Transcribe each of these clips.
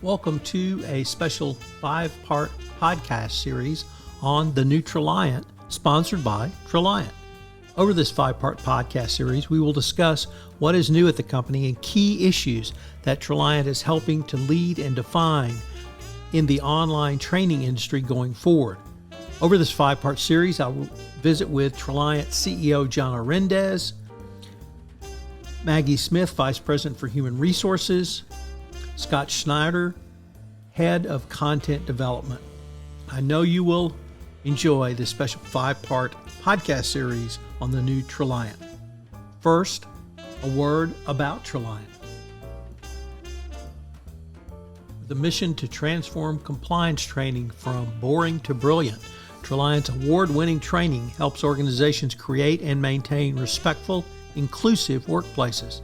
Welcome to a special 5-part podcast series on the new Traliant, sponsored by Traliant. Over this 5-part podcast series, we will discuss what is new at the company and key issues that Traliant is helping to lead and define in the online training industry going forward. Over this 5-part series, I will visit with Traliant CEO John Arendez, Maggie Smith, Vice President for Human Resources, Scott Schneider, Head of Content Development. I know you will enjoy this special 5-part podcast series on the new Traliant. First, a word about Traliant. The mission to transform compliance training from boring to brilliant. Traliant's award-winning training helps organizations create and maintain respectful, inclusive workplaces.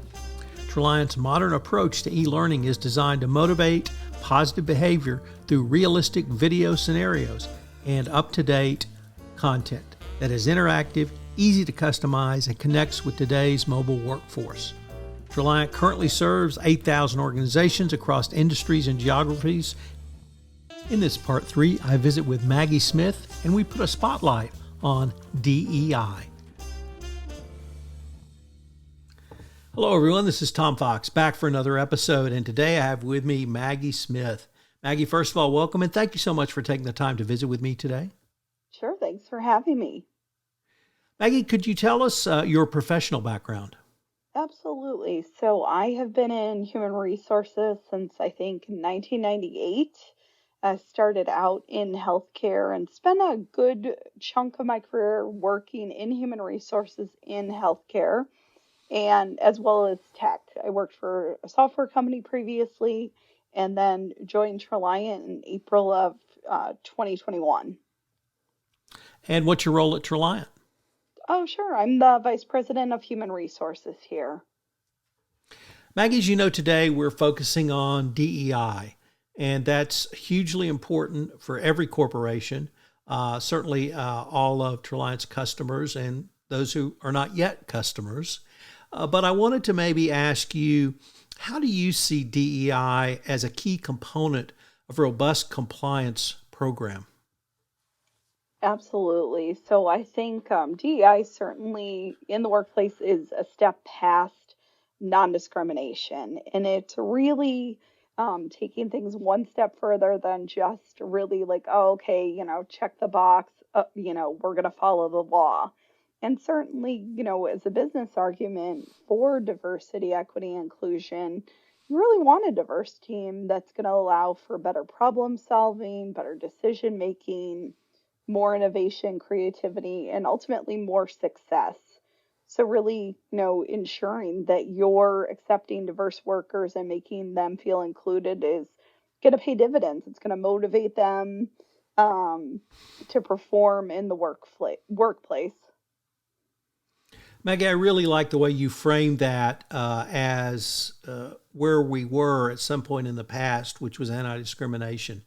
Traliant's modern approach to e-learning is designed to motivate positive behavior through realistic video scenarios and up-to-date content that is interactive, easy to customize, and connects with today's mobile workforce. Traliant currently serves 8,000 organizations across industries and geographies. In this part 3, I visit with Maggie Smith, and we put a spotlight on DEI. Hello, everyone. This is Tom Fox, back for another episode, and today I have with me Maggie Smith. Maggie, first of all, welcome, and thank you so much for taking the time to visit with me today. Sure, thanks for having me. Maggie, could you tell us your professional background? Absolutely. So I have been in human resources since I think 1998. I started out in healthcare and spent a good chunk of my career working in human resources in healthcare, and as well as tech. I worked for a software company previously and then joined Traliant in April of 2021. And what's your role at Traliant? Oh, sure. I'm the Vice President of Human Resources here. Maggie, as you know, today we're focusing on DEI, and that's hugely important for every corporation, certainly all of Traliant's customers and those who are not yet customers. But I wanted to maybe ask you, how do you see DEI as a key component of a robust compliance program? Absolutely. So I think DEI certainly in the workplace is a step past non-discrimination. And it's really taking things one step further than just really like, oh, okay, check the box, we're going to follow the law. And certainly, as a business argument for diversity, equity, inclusion, you really want a diverse team that's going to allow for better problem solving, better decision making, more innovation, creativity, and ultimately more success. So really, ensuring that you're accepting diverse workers and making them feel included is going to pay dividends. It's going to motivate them to perform in the workplace. Maggie, I really like the way you framed that as where we were at some point in the past, which was anti-discrimination.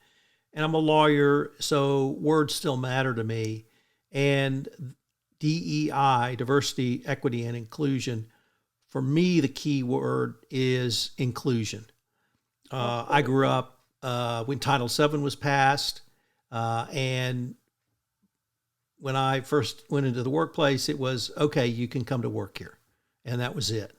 And I'm a lawyer, so words still matter to me. And DEI, diversity, equity, and inclusion, for me, the key word is inclusion. I grew up when Title VII was passed, and when I first went into the workplace, it was, okay, you can come to work here. And that was it.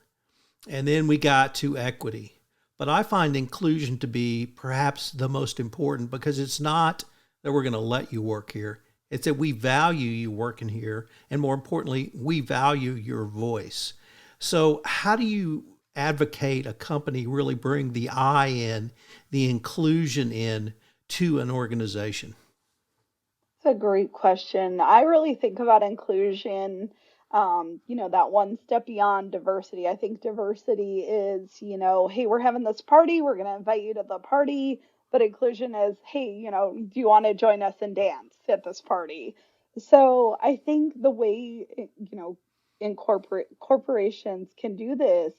And then we got to equity. But I find inclusion to be perhaps the most important, because it's not that we're going to let you work here. It's that we value you working here. And more importantly, we value your voice. So how do you advocate a company really bring the I in, the inclusion in to an organization? That's a great question. I really think about inclusion, that one step beyond diversity. I think diversity is, hey, we're having this party, we're going to invite you to the party. But inclusion is, hey, do you want to join us and dance at this party? So I think the way, corporations can do this,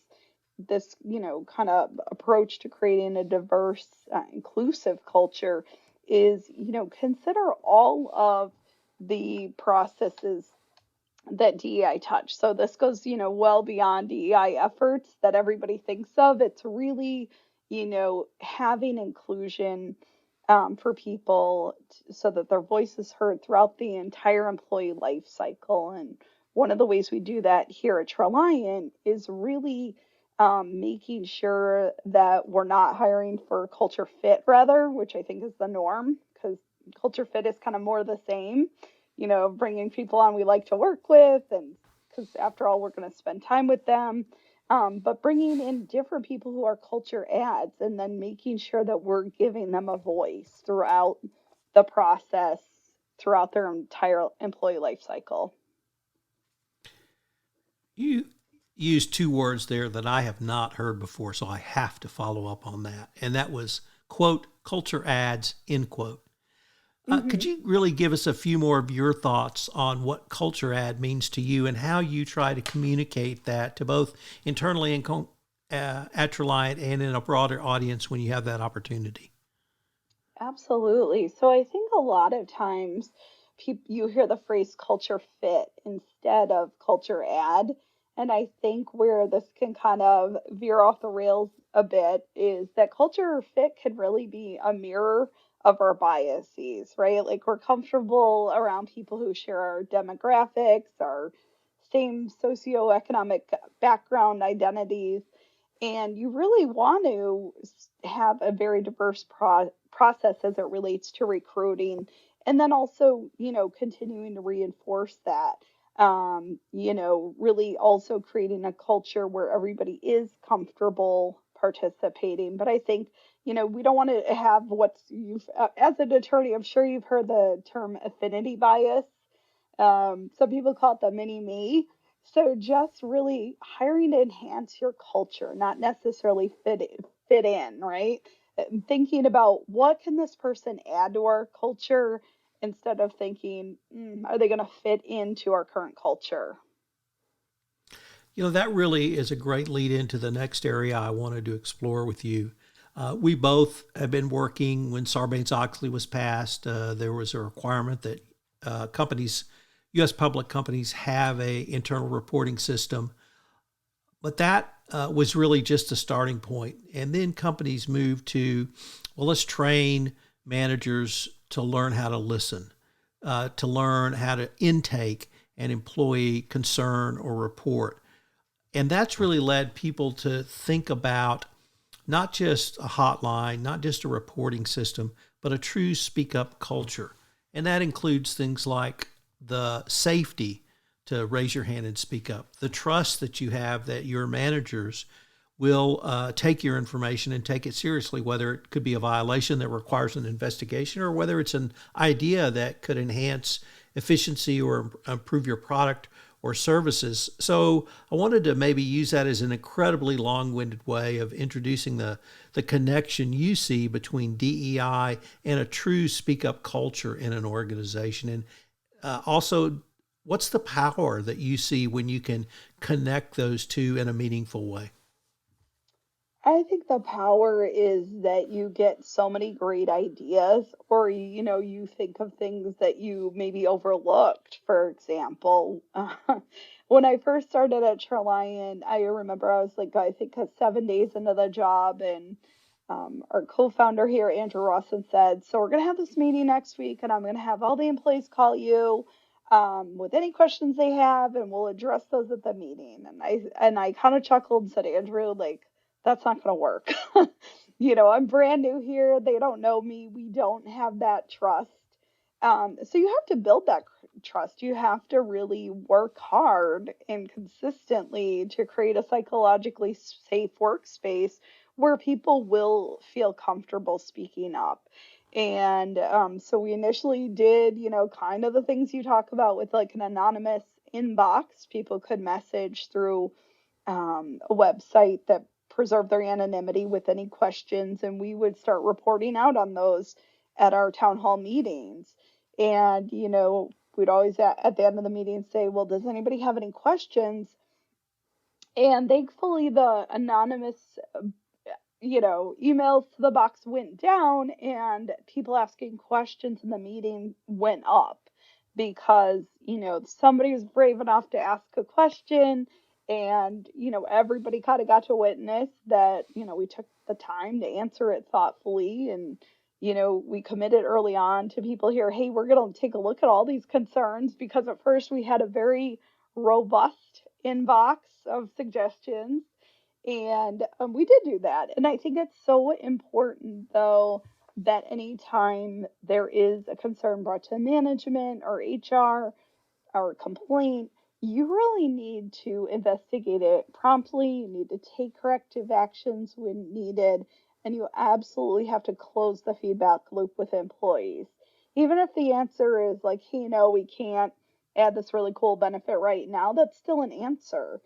kind of approach to creating a diverse, inclusive culture is, consider all of the processes that DEI touch. So this goes, well beyond DEI efforts that everybody thinks of. It's really having inclusion for people so that their voice is heard throughout the entire employee life cycle. And one of the ways we do that here at Traliant is really making sure that we're not hiring for culture fit, rather, which I think is the norm, because culture fit is kind of more the same, bringing people on we like to work with, and because after all, we're going to spend time with them. But bringing in different people who are culture adds and then making sure that we're giving them a voice throughout the process, throughout their entire employee life cycle. You used two words there that I have not heard before, so I have to follow up on that. And that was, quote, culture adds, end quote. Could Hmm. you really give us a few more of your thoughts on what culture ad means to you and how you try to communicate that to both internally and at Reliant and in a broader audience when you have that opportunity? Absolutely. So I think a lot of times you hear the phrase culture fit instead of culture add. And I think where this can kind of veer off the rails a bit is that culture fit can really be a mirror of our biases, right? Like we're comfortable around people who share our demographics, our same socioeconomic background identities, and you really want to have a very diverse process as it relates to recruiting, and then also continuing to reinforce that, really also creating a culture where everybody is comfortable participating. But I think we don't want to have what's you've as an attorney, I'm sure you've heard the term affinity bias. Some people call it the mini me. So just really hiring to enhance your culture, not necessarily fit in, right? Thinking about what can this person add to our culture instead of thinking, are they going to fit into our current culture? That really is a great lead into the next area I wanted to explore with you. We both have been working when Sarbanes-Oxley was passed. There was a requirement that companies, U.S. public companies, have a internal reporting system, but that was really just a starting point. And then companies moved to, well, let's train managers to learn how to listen, to learn how to intake an employee concern or report. And that's really led people to think about not just a hotline, not just a reporting system, but a true speak up culture. And that includes things like the safety to raise your hand and speak up, the trust that you have that your managers will take your information and take it seriously, whether it could be a violation that requires an investigation or whether it's an idea that could enhance efficiency or improve your product or services. So I wanted to maybe use that as an incredibly long-winded way of introducing the connection you see between DEI and a true speak-up culture in an organization. And also, what's the power that you see when you can connect those two in a meaningful way? I think the power is that you get so many great ideas, or you think of things that you maybe overlooked. For example, when I first started at Traliant, I remember I was like, I think 7 days into the job, and our co-founder here, Andrew Rawson, said, "So we're gonna have this meeting next week, and I'm gonna have all the employees call you." With any questions they have, and we'll address those at the meeting. And I kind of chuckled and said, Andrew, like, that's not going to work. I'm brand new here. They don't know me. We don't have that trust. So you have to build that trust. You have to really work hard and consistently to create a psychologically safe workspace where people will feel comfortable speaking up. And so we initially did, kind of the things you talk about with like an anonymous inbox. People could message through a website that preserved their anonymity with any questions, and we would start reporting out on those at our town hall meetings. And we'd always at the end of the meeting say, well, does anybody have any questions? And thankfully the anonymous emails to the box went down, and people asking questions in the meeting went up because somebody was brave enough to ask a question, And, everybody kind of got to witness that, we took the time to answer it thoughtfully. And, we committed early on to people here, hey, we're going to take a look at all these concerns, because at first we had a very robust inbox of suggestions. And we did do that. And I think it's so important, though, that anytime there is a concern brought to management or HR, or complaint, you really need to investigate it promptly. You need to take corrective actions when needed, and you absolutely have to close the feedback loop with employees. Even if the answer is like, hey, no, we can't add this really cool benefit right now, that's still an answer.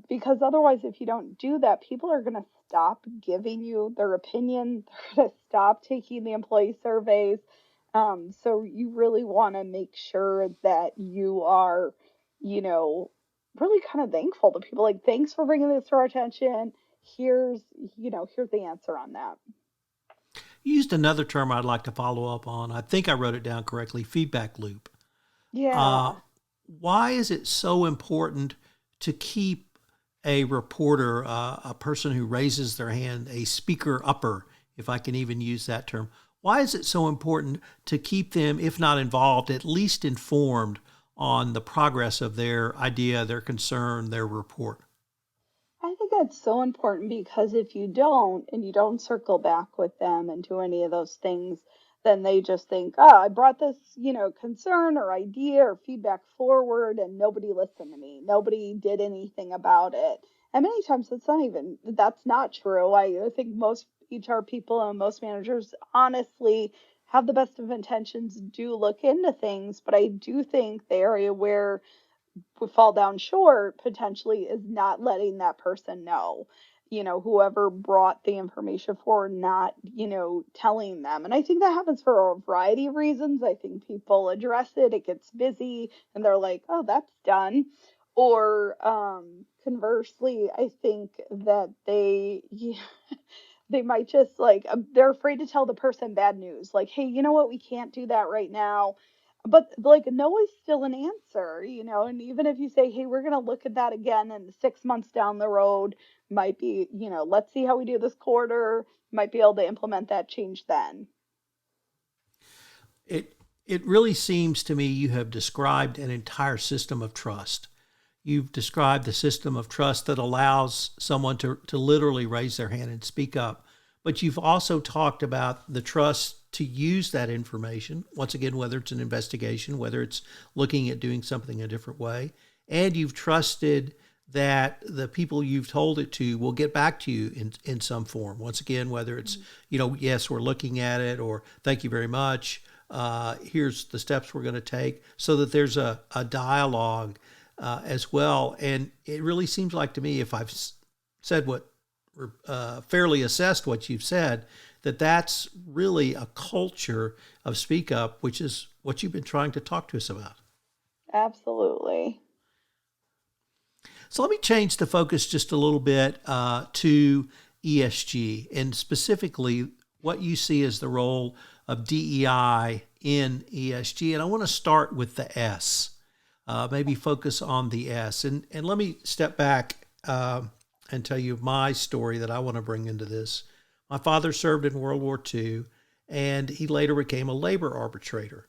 Because otherwise, if you don't do that, people are going to stop giving you their opinion. They're going to stop taking the employee surveys. So you really want to make sure that you are, you know, really kind of thankful to people. Like, thanks for bringing this to our attention. Here's the answer on that. You used another term I'd like to follow up on. I think I wrote it down correctly, feedback loop. Yeah. Why is it so important to keep a reporter, a person who raises their hand, a speaker upper, if I can even use that term? Why is it so important to keep them, if not involved, at least informed on the progress of their idea, their concern, their report? I think that's so important, because if you don't, and you don't circle back with them and do any of those things, then they just think, oh, I brought this, concern or idea or feedback forward and nobody listened to me. Nobody did anything about it. And many times that's not true. I think most HR people and most managers honestly have the best of intentions, do look into things, but I do think the area where would fall down short potentially is not letting that person know, whoever brought the information forward, not, telling them. And I think that happens for a variety of reasons. I think people address it, it gets busy, and they're like, oh, that's done. Or conversely, I think that they might just like, they're afraid to tell the person bad news, like, hey, you know what, we can't do that right now. But like, no is still an answer, and even if you say, hey, we're going to look at that again in 6 months down the road, might be, let's see how we do this quarter, might be able to implement that change then. It really seems to me you have described an entire system of trust. You've described the system of trust that allows someone to literally raise their hand and speak up. But you've also talked about the trust to use that information, once again, whether it's an investigation, whether it's looking at doing something a different way. And you've trusted that the people you've told it to will get back to you in some form. Once again, whether it's, yes, we're looking at it, or thank you very much. Here's the steps we're going to take, so that there's a dialogue as well. And it really seems like to me, if I've said what, fairly assessed what you've said, that's really a culture of speak up, which is what you've been trying to talk to us about. Absolutely. So let me change the focus just a little bit to ESG, and specifically what you see as the role of DEI in ESG. And I want to start with the S. Maybe focus on the S. And let me step back and tell you my story that I want to bring into this. My father served in World War II, and he later became a labor arbitrator.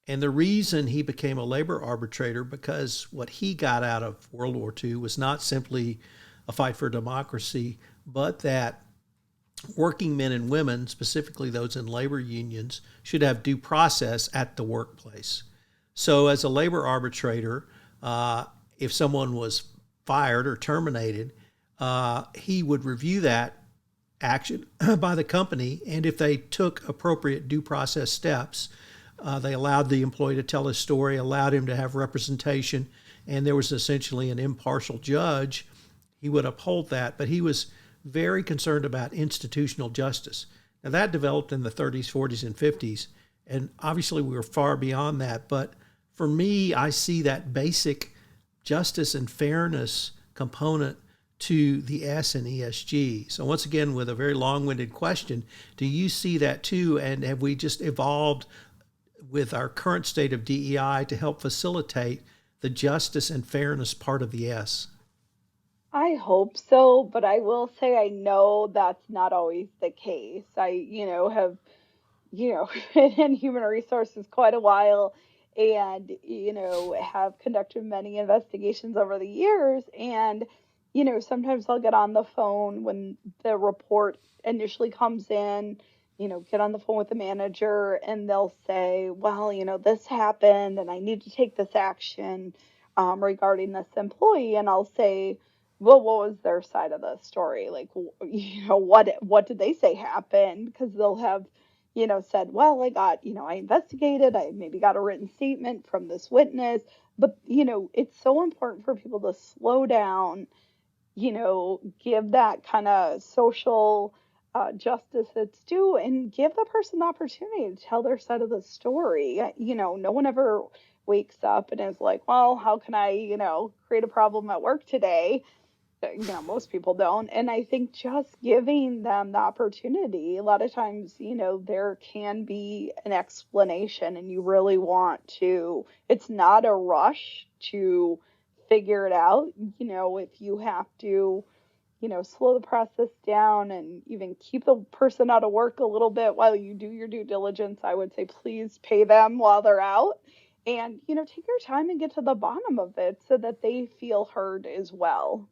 And the reason he became a labor arbitrator, because what he got out of World War II was not simply a fight for democracy, but that working men and women, specifically those in labor unions, should have due process at the workplace. So as a labor arbitrator, if someone was fired or terminated, he would review that action by the company, and if they took appropriate due process steps, they allowed the employee to tell his story, allowed him to have representation, and there was essentially an impartial judge, he would uphold that. But he was very concerned about institutional justice. Now, that developed in the 30s, 40s, and 50s, and obviously we were far beyond that. But for me, I see that basic justice and fairness component to the S in ESG. So once again, with a very long-winded question, do you see that too? And have we just evolved with our current state of DEI to help facilitate the justice and fairness part of the S? I hope so, but I will say I know that's not always the case. Have been in human resources quite a while and, have conducted many investigations over the years. And, sometimes I'll get on the phone when the report initially comes in, get on the phone with the manager and they'll say, well, this happened and I need to take this action regarding this employee. And I'll say, well, what was their side of the story? Like, what did they say happened? Because they'll have said, well, I investigated, I maybe got a written statement from this witness. But, it's so important for people to slow down, give that kind of social justice its due and give the person the opportunity to tell their side of the story. No one ever wakes up and is like, well, how can I, create a problem at work today? Most people don't. And I think just giving them the opportunity, a lot of times, there can be an explanation and you really want to, it's not a rush to figure it out. If you have to, slow the process down and even keep the person out of work a little bit while you do your due diligence, I would say please pay them while they're out. And, take your time and get to the bottom of it so that they feel heard as well.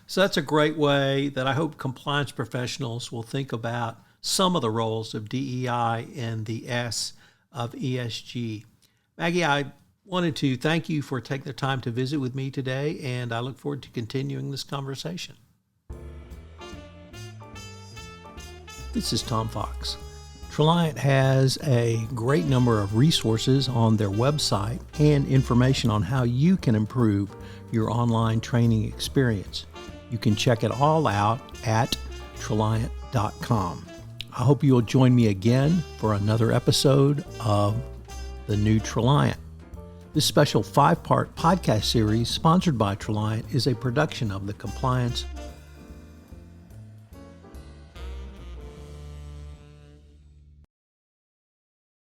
So that's a great way that I hope compliance professionals will think about some of the roles of DEI and the S of ESG. Maggie, I wanted to thank you for taking the time to visit with me today, and I look forward to continuing this conversation. This is Tom Fox. Traliant has a great number of resources on their website and information on how you can improve your online training experience. You can check it all out at Traliant.com. I hope you'll join me again for another episode of The New Traliant. This special 5-part podcast series sponsored by Traliant is a production of the Compliance